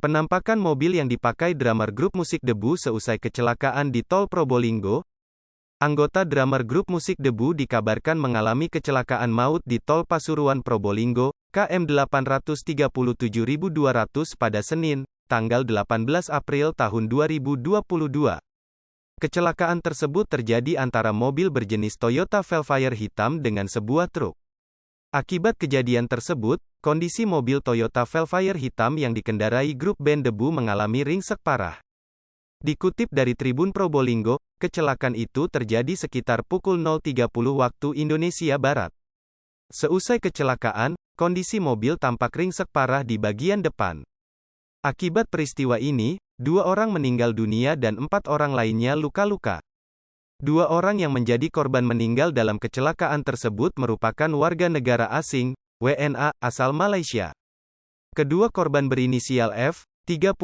Penampakan mobil yang dipakai drummer grup musik Debu seusai kecelakaan di Tol Probolinggo. Anggota drummer grup musik Debu dikabarkan mengalami kecelakaan maut di Tol Pasuruan Probolinggo, KM 837.200 pada Senin, tanggal 18 April tahun 2022. Kecelakaan tersebut terjadi antara mobil berjenis Toyota Velfire hitam dengan sebuah truk. Akibat kejadian tersebut, kondisi mobil Toyota Velfire hitam yang dikendarai grup band Debu mengalami ringsek parah. Dikutip dari Tribun Probolinggo, kecelakaan itu terjadi sekitar pukul 0.30 waktu Indonesia Barat. Seusai kecelakaan, kondisi mobil tampak ringsek parah di bagian depan. Akibat peristiwa ini, 2 orang meninggal dunia dan 4 orang lainnya luka-luka. 2 orang yang menjadi korban meninggal dalam kecelakaan tersebut merupakan warga negara asing, WNA, asal Malaysia. Kedua korban berinisial F, 31,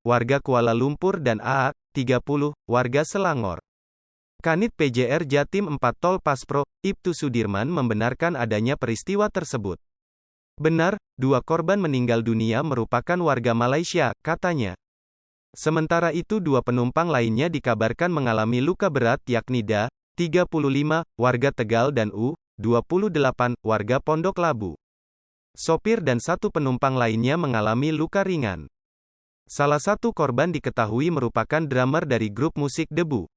warga Kuala Lumpur dan AA, 30, warga Selangor. Kanit PJR Jatim 4 Tol Paspro, Ibtu Sudirman membenarkan adanya peristiwa tersebut. Benar, 2 korban meninggal dunia merupakan warga Malaysia, katanya. Sementara itu 2 penumpang lainnya dikabarkan mengalami luka berat yakni Da, 35, warga Tegal dan U, 28, warga Pondok Labu. Sopir dan 1 penumpang lainnya mengalami luka ringan. Salah satu korban diketahui merupakan drummer dari grup musik Debu.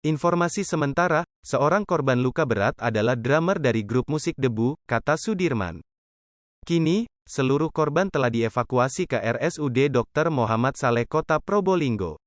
Informasi sementara, seorang korban luka berat adalah drummer dari grup musik Debu, kata Sudirman. Kini, seluruh korban telah dievakuasi ke RSUD Dr. Muhammad Saleh Kota Probolinggo.